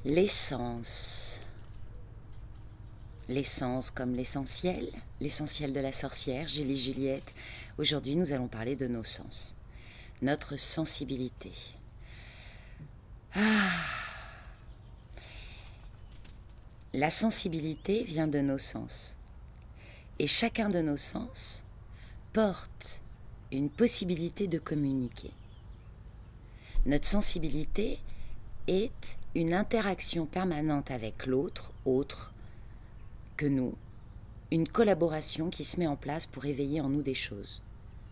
L'essence. L'essence comme l'essentiel de la sorcière, Julie Juliette. Aujourd'hui, nous allons parler de nos sens, notre sensibilité. La sensibilité vient de nos sens. Et chacun de nos sens porte une possibilité de communiquer. Notre sensibilité est une interaction permanente avec l'autre, autre que nous, une collaboration qui se met en place pour éveiller en nous des choses.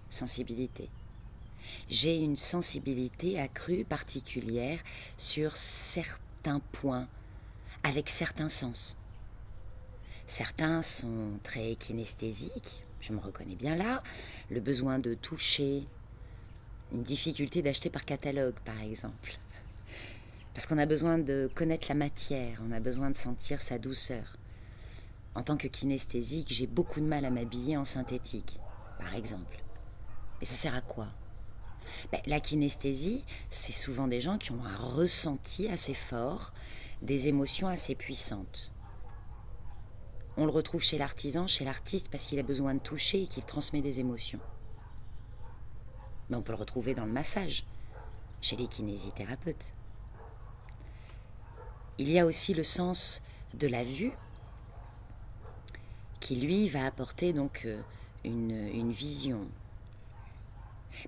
Sensibilité. J'ai une sensibilité accrue, particulière, sur certains points, avec certains sens. Certains sont très kinesthésiques, je me reconnais bien là, le besoin de toucher, une difficulté d'acheter par catalogue par exemple. Parce qu'on a besoin de connaître la matière, on a besoin de sentir sa douceur. En tant que kinesthésique, j'ai beaucoup de mal à m'habiller en synthétique, par exemple. Mais ça sert à quoi ? La kinesthésie, c'est souvent des gens qui ont un ressenti assez fort, des émotions assez puissantes. On le retrouve chez l'artisan, chez l'artiste, parce qu'il a besoin de toucher et qu'il transmet des émotions. Mais on peut le retrouver dans le massage, chez les kinésithérapeutes. Il y a aussi le sens de la vue, qui lui va apporter donc une vision.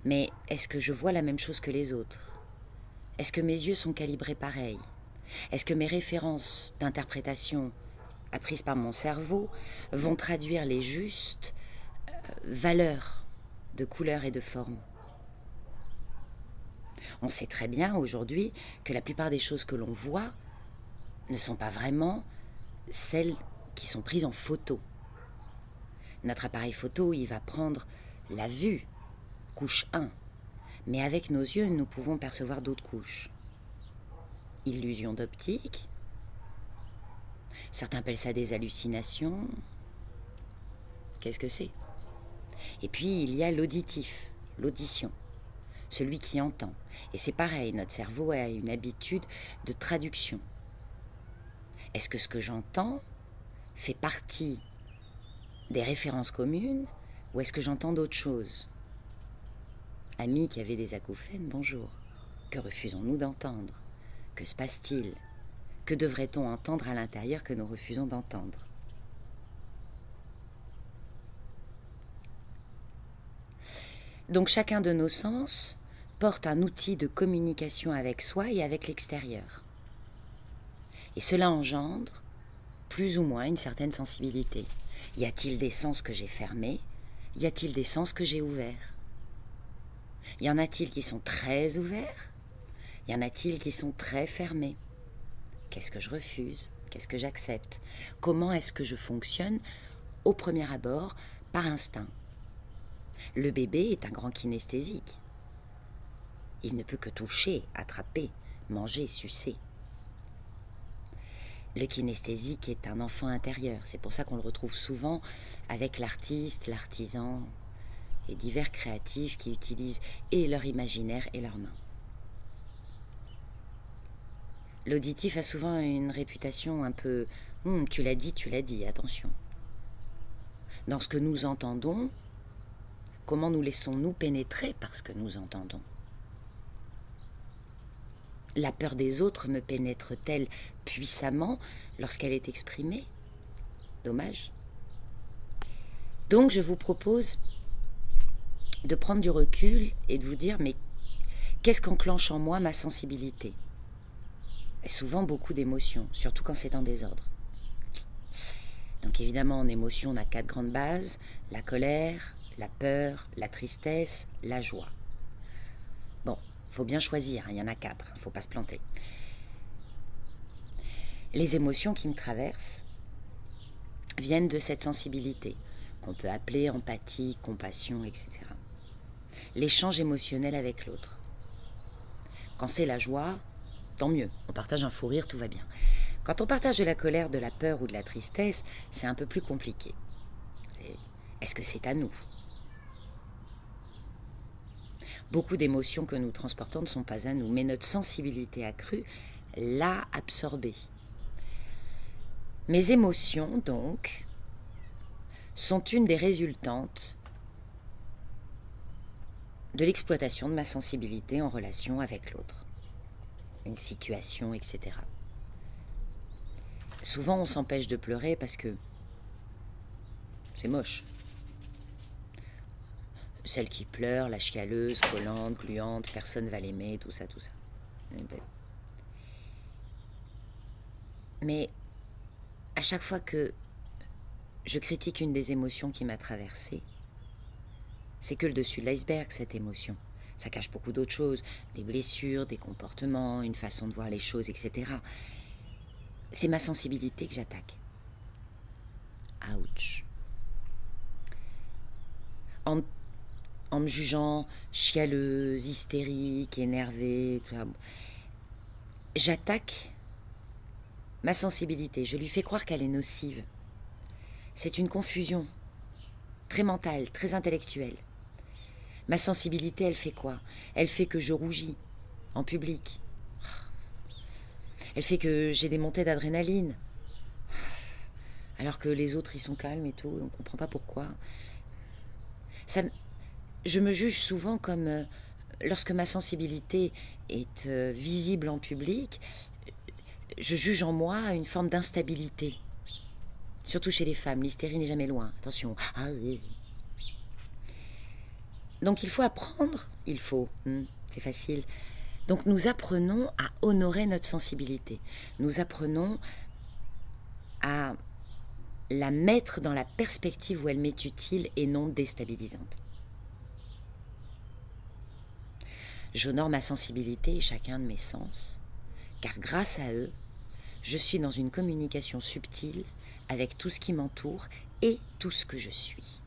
Mais est-ce que je vois la même chose que les autres ? Est-ce que mes yeux sont calibrés pareil ? Est-ce que mes références d'interprétation apprises par mon cerveau vont traduire les justes valeurs de couleurs et de formes ? On sait très bien aujourd'hui que la plupart des choses que l'on voit ne sont pas vraiment celles qui sont prises en photo. Notre appareil photo, il va prendre la vue, couche 1, mais avec nos yeux, nous pouvons percevoir d'autres couches. Illusion d'optique, certains appellent ça des hallucinations. Qu'est-ce que c'est ? Et puis il y a l'auditif, l'audition, celui qui entend. Et c'est pareil, notre cerveau a une habitude de traduction. Est-ce que ce que j'entends fait partie des références communes ou est-ce que j'entends d'autres choses ? Amis qui avaient des acouphènes, bonjour. Que refusons-nous d'entendre ? Que se passe-t-il ? Que devrait-on entendre à l'intérieur que nous refusons d'entendre ? Donc chacun de nos sens porte un outil de communication avec soi et avec l'extérieur. Et cela engendre plus ou moins une certaine sensibilité. Y a-t-il des sens que j'ai fermés ? Y a-t-il des sens que j'ai ouverts ? Y en a-t-il qui sont très ouverts ? Y en a-t-il qui sont très fermés ? Qu'est-ce que je refuse ? Qu'est-ce que j'accepte ? Comment est-ce que je fonctionne au premier abord par instinct ? Le bébé est un grand kinesthésique. Il ne peut que toucher, attraper, manger, sucer. Le kinesthésique est un enfant intérieur. C'est pour ça qu'on le retrouve souvent avec l'artiste, l'artisan et divers créatifs qui utilisent et leur imaginaire et leurs mains. L'auditif a souvent une réputation un peu « tu l'as dit, attention ». Dans ce que nous entendons, comment nous laissons-nous pénétrer par ce que nous entendons ? La peur des autres me pénètre-t-elle puissamment lorsqu'elle est exprimée ? Dommage. Donc je vous propose de prendre du recul et de vous dire mais qu'est-ce qu'enclenche en moi ma sensibilité ? Et souvent beaucoup d'émotions, surtout quand c'est en désordre. Donc évidemment en émotion on a 4 grandes bases, la colère, la peur, la tristesse, la joie. Bon, il faut bien choisir, il y en a 4, il ne faut pas se planter. Les émotions qui me traversent viennent de cette sensibilité, qu'on peut appeler empathie, compassion, etc. L'échange émotionnel avec l'autre. Quand c'est la joie, tant mieux, on partage un fou rire, tout va bien. Quand on partage de la colère, de la peur ou de la tristesse, c'est un peu plus compliqué. Est-ce que c'est à nous ? Beaucoup d'émotions que nous transportons ne sont pas à nous, mais notre sensibilité accrue l'a absorbé. Mes émotions, donc, sont une des résultantes de l'exploitation de ma sensibilité en relation avec l'autre, une situation, etc. Souvent, on s'empêche de pleurer parce que c'est moche. Celle qui pleure, la chialeuse, collante, gluante, personne ne va l'aimer, tout ça, tout ça. Mais à chaque fois que je critique une des émotions qui m'a traversée, c'est que le dessus de l'iceberg, cette émotion. Ça cache beaucoup d'autres choses, des blessures, des comportements, une façon de voir les choses, etc. C'est ma sensibilité que j'attaque. Ouch. En me jugeant chialeuse, hystérique, énervée, tout ça, j'attaque ma sensibilité. Je lui fais croire qu'elle est nocive. C'est une confusion très mentale, très intellectuelle. Ma sensibilité, elle fait quoi? Elle fait que je rougis en public. Elle fait que j'ai des montées d'adrénaline. Alors que les autres, ils sont calmes et tout, on ne comprend pas pourquoi. Je me juge souvent comme, lorsque ma sensibilité est visible en public, je juge en moi une forme d'instabilité. Surtout chez les femmes, l'hystérie n'est jamais loin. Attention. Donc il faut apprendre, c'est facile. Donc nous apprenons à honorer notre sensibilité. Nous apprenons à la mettre dans la perspective où elle m'est utile et non déstabilisante. J'honore ma sensibilité et chacun de mes sens, car grâce à eux, je suis dans une communication subtile avec tout ce qui m'entoure et tout ce que je suis.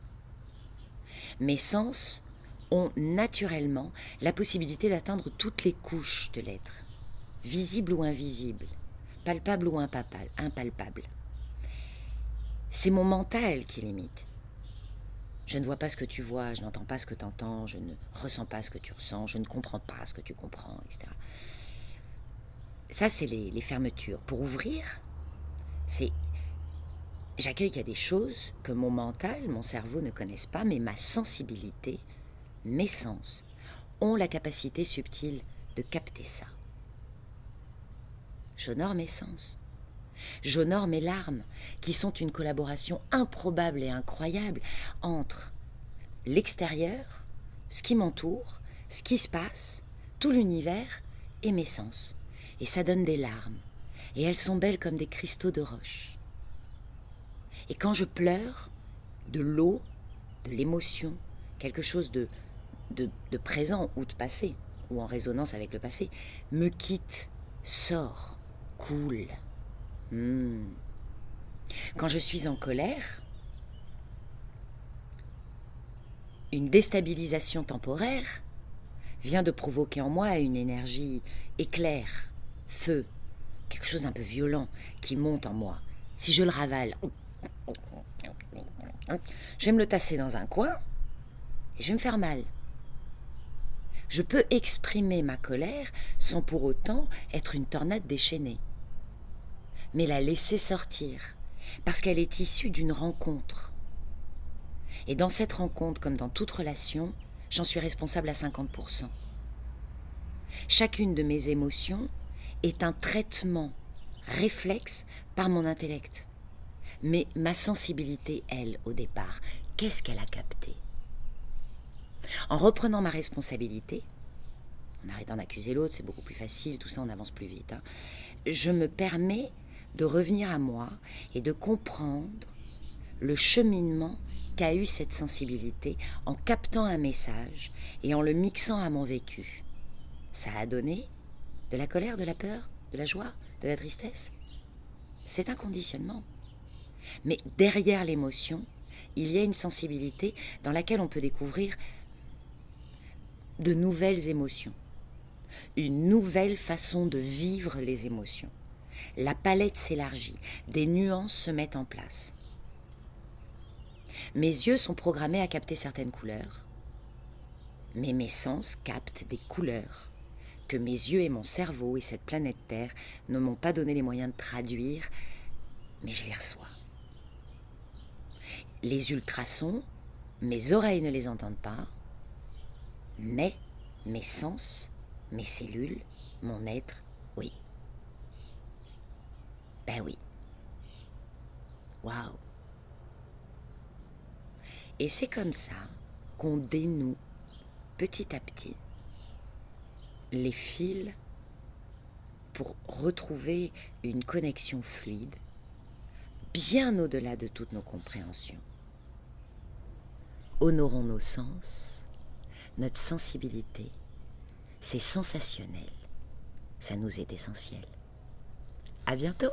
Mes sens ont naturellement la possibilité d'atteindre toutes les couches de l'être, visible ou invisible, palpable ou impalpable. C'est mon mental qui limite. Je ne vois pas ce que tu vois, je n'entends pas ce que tu entends, je ne ressens pas ce que tu ressens, je ne comprends pas ce que tu comprends, etc. Ça, c'est les fermetures. Pour ouvrir, j'accueille qu'il y a des choses que mon mental, mon cerveau ne connaissent pas, mais ma sensibilité, mes sens, ont la capacité subtile de capter ça. J'honore mes sens. J'honore mes larmes, qui sont une collaboration improbable et incroyable entre l'extérieur, ce qui m'entoure, ce qui se passe, tout l'univers et mes sens. Et ça donne des larmes. Et elles sont belles comme des cristaux de roche. Et quand je pleure, de l'eau, de l'émotion, quelque chose de présent ou de passé, ou en résonance avec le passé, me quitte, sort, coule. Quand je suis en colère, une déstabilisation temporaire vient de provoquer en moi une énergie éclair, feu, quelque chose d'un peu violent qui monte en moi. Si je le ravale, je vais me le tasser dans un coin et je vais me faire mal. Je peux exprimer ma colère sans pour autant être une tornade déchaînée, mais la laisser sortir, parce qu'elle est issue d'une rencontre. Et dans cette rencontre, comme dans toute relation, j'en suis responsable à 50%. Chacune de mes émotions est un traitement réflexe par mon intellect. Mais ma sensibilité, elle, au départ, qu'est-ce qu'elle a capté? En reprenant ma responsabilité, en arrêtant d'accuser l'autre, c'est beaucoup plus facile, tout ça, on avance plus vite, je me permets de revenir à moi et de comprendre le cheminement qu'a eu cette sensibilité en captant un message et en le mixant à mon vécu. Ça a donné de la colère, de la peur, de la joie, de la tristesse. C'est un conditionnement. Mais derrière l'émotion, il y a une sensibilité dans laquelle on peut découvrir de nouvelles émotions, une nouvelle façon de vivre les émotions. La palette s'élargit, des nuances se mettent en place. Mes yeux sont programmés à capter certaines couleurs, mais mes sens captent des couleurs que mes yeux et mon cerveau et cette planète Terre ne m'ont pas donné les moyens de traduire, mais je les reçois. Les ultrasons, mes oreilles ne les entendent pas, mais mes sens, mes cellules, mon être, oui. Ben oui. Waouh. Et c'est comme ça qu'on dénoue petit à petit les fils pour retrouver une connexion fluide, bien au-delà de toutes nos compréhensions. Honorons nos sens, notre sensibilité, c'est sensationnel, ça nous est essentiel. À bientôt!